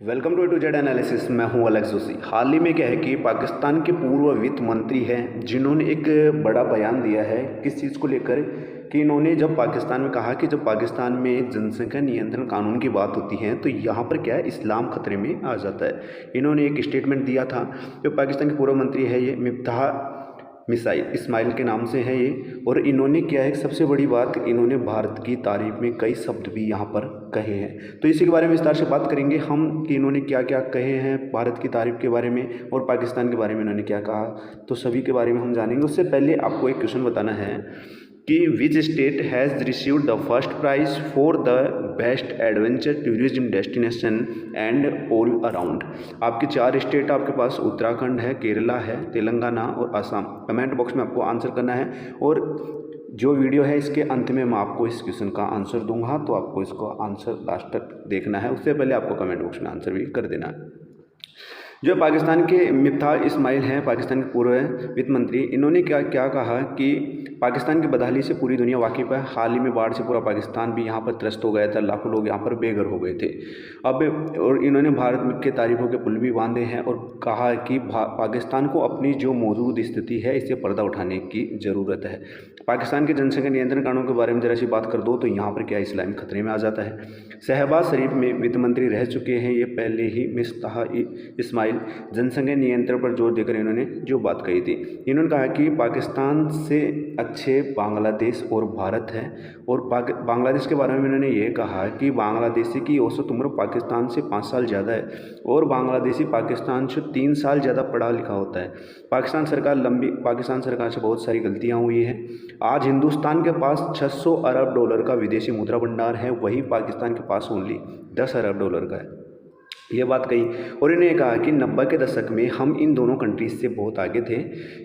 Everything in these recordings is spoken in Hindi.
Welcome to Z analysis. मैं हूं अलेक्स जोशी। हाल ही में क्या है कि पाकिस्तान के पूर्व वित्त मंत्री हैं जिन्होंने एक बड़ा बयान दिया है किस चीज़ को लेकर कि इन्होंने जब पाकिस्तान में कहा कि जब पाकिस्तान में जनसंख्या नियंत्रण कानून की बात होती है तो यहाँ पर क्या है, इस्लाम खतरे में आ जाता है। इन्होंने एक स्टेटमेंट दिया था। जो पाकिस्तान के पूर्व मंत्री है ये मिफ्ताह मिसाइल इस्माइल के नाम से है ये, और इन्होंने क्या है, सबसे बड़ी बात, इन्होंने भारत की तारीफ में कई शब्द भी यहाँ पर कहे हैं। तो इसी के बारे में विस्तार से बात करेंगे हम कि इन्होंने क्या क्या कहे हैं भारत की तारीफ के बारे में और पाकिस्तान के बारे में इन्होंने क्या कहा, तो सभी के बारे में हम जानेंगे। उससे पहले आपको एक क्वेश्चन बताना है कि which state has received the first prize for the best adventure tourism destination and all around. आपके 4 स्टेट आपके पास उत्तराखंड है, केरला है, तेलंगाना और असम। कमेंट बॉक्स में आपको आंसर करना है और जो वीडियो है इसके अंत में मैं आपको इस क्वेश्चन का आंसर दूंगा, तो आपको इसको आंसर लास्ट तक देखना है। उससे पहले आपको कमेंट बॉक्स में आंसर भी कर देना है। जो पाकिस्तान के मिफ्ताह इस्माइल हैं, पाकिस्तान के पूर्व वित्त मंत्री, इन्होंने क्या क्या कहा कि पाकिस्तान की बदहाली से पूरी दुनिया वाकिफ़ है। हाल ही में बाढ़ से पूरा पाकिस्तान भी यहाँ पर त्रस्त हो गया था, लाखों लोग यहाँ पर बेघर हो गए थे। अब और इन्होंने भारत के तारीफों के पुल भी बांधे हैं और कहा कि पाकिस्तान को अपनी जो मौजूद स्थिति है इससे पर्दा उठाने की ज़रूरत है। पाकिस्तान के जनसंख्या नियंत्रण कानून के बारे में जरा सी बात कर दो तो यहाँ पर क्या इस्लाम खतरे में आ जाता है। शहबाज शरीफ में वित्त मंत्री रह चुके हैं ये पहले ही। मिफ्ताह इस्माइल जनसंख्या नियंत्रण पर जोर देकर इन्होंने जो बात कही थी, इन्होंने कहा कि पाकिस्तान से अच्छे बांग्लादेश और भारत है। और बांग्लादेश के बारे में इन्होंने ये कहा कि बांग्लादेशी की औसत उम्र पाकिस्तान से 5 साल ज़्यादा है और बांग्लादेशी पाकिस्तान से 3 साल ज़्यादा पढ़ा लिखा होता है। पाकिस्तान सरकार से बहुत सारी गलतियाँ हुई हैं। आज हिंदुस्तान के पास 600 अरब डॉलर का विदेशी मुद्रा भंडार है, वही पाकिस्तान के पास ओनली 10 अरब डॉलर का है। ये बात कही और इन्हें कहा कि 90 के दशक में हम इन दोनों कंट्रीज से बहुत आगे थे।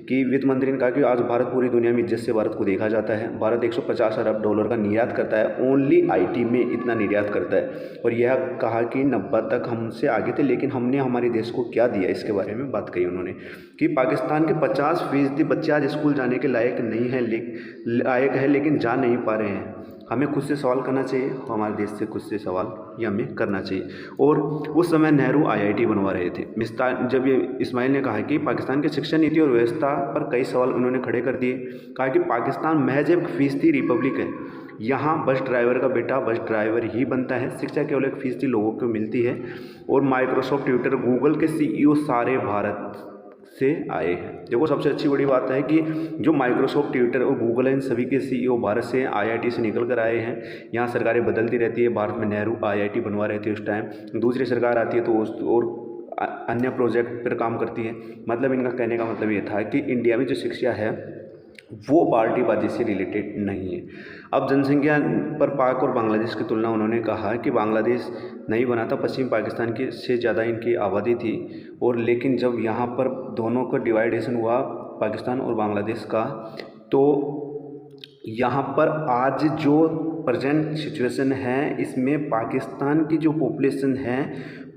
कि वित्त मंत्री ने कहा कि आज भारत पूरी दुनिया में इज्जत से भारत को देखा जाता है। भारत 150 अरब डॉलर का निर्यात करता है, ओनली आईटी में इतना निर्यात करता है। और यह कहा कि 90 तक हमसे आगे थे, लेकिन हमने हमारे देश को क्या दिया, इसके बारे में बात कही उन्होंने। कि पाकिस्तान के 50% बच्चे आज स्कूल जाने के लायक नहीं है, लायक है लेकिन जा नहीं पा रहे हैं। हमें खुद से सवाल करना चाहिए, हमारे देश से खुद से सवाल ये हमें करना चाहिए। और उस समय नेहरू आईआईटी बनवा रहे थे। जब ये इस्माइल ने कहा कि पाकिस्तान की शिक्षा नीति और व्यवस्था पर कई सवाल उन्होंने खड़े कर दिए। कहा कि पाकिस्तान महज एक फीसदी रिपब्लिक है, यहाँ बस ड्राइवर का बेटा बस ड्राइवर ही बनता है, शिक्षा केवल 1% लोगों को मिलती है। और माइक्रोसॉफ्ट, ट्विटर, गूगल के सीईओ सारे भारत से आए हैं। देखो, सबसे अच्छी बड़ी बात है कि जो माइक्रोसॉफ्ट, ट्विटर और गूगल है, इन सभी के सीईओ भारत से, आईआईटी से निकल कर आए हैं। यहाँ सरकारें बदलती रहती है। भारत में नेहरू आईआईटी बनवा रहे थे उस टाइम, दूसरी सरकार आती है तो और अन्य प्रोजेक्ट पर काम करती है। मतलब इनका कहने का मतलब ये था कि इंडिया में जो शिक्षा है वो पार्टीबाजी से रिलेटेड नहीं है। अब जनसंख्या पर पाक और बांग्लादेश की तुलना उन्होंने कहा कि बांग्लादेश नहीं बना था, पश्चिम पाकिस्तान की से ज़्यादा इनकी आबादी थी। और लेकिन जब यहाँ पर दोनों का डिवाइडेशन हुआ, पाकिस्तान और बांग्लादेश का, तो यहाँ पर आज जो प्रेजेंट सिचुएशन है इसमें पाकिस्तान की जो पॉपुलेशन है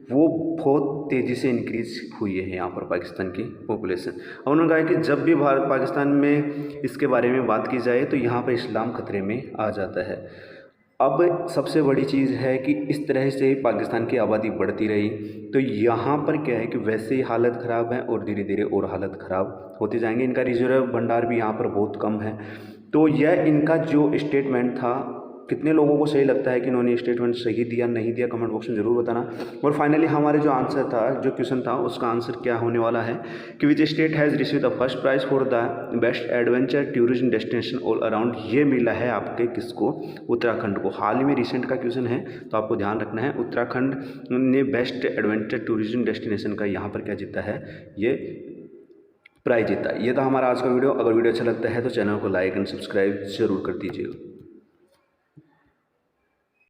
वो बहुत तेज़ी से इंक्रीज हुई है यहाँ पर पाकिस्तान की पॉपुलेशन। और उन्होंने कहा कि जब भी भारत पाकिस्तान में इसके बारे में बात की जाए तो यहाँ पर इस्लाम खतरे में आ जाता है। अब सबसे बड़ी चीज़ है कि इस तरह से पाकिस्तान की आबादी बढ़ती रही तो यहाँ पर क्या है कि वैसे ही हालत ख़राब है और धीरे धीरे और हालत ख़राब होते जाएंगे। इनका रिजर्व भंडार भी यहाँ पर बहुत कम है। तो यह इनका जो स्टेटमेंट था, कितने लोगों को सही लगता है कि इन्होंने स्टेटमेंट सही दिया नहीं दिया, कमेंट बॉक्स में ज़रूर बताना। और फाइनली हमारे जो आंसर था, जो क्वेश्चन था, उसका आंसर क्या होने वाला है कि which state has receive the first prize for the best adventure tourism destination all around. ये मिला है आपके किसको? उत्तराखंड को। हाल ही में रिसेंट का क्वेश्चन है तो आपको ध्यान रखना है। उत्तराखंड ने बेस्ट एडवेंचर टूरिज्म डेस्टिनेशन का यहाँ पर क्या जीता है, ये प्राइज जीता। ये था हमारा आज का वीडियो। अगर वीडियो अच्छा लगता है तो चैनल को लाइक एंड सब्सक्राइब जरूर कर दीजिएगा।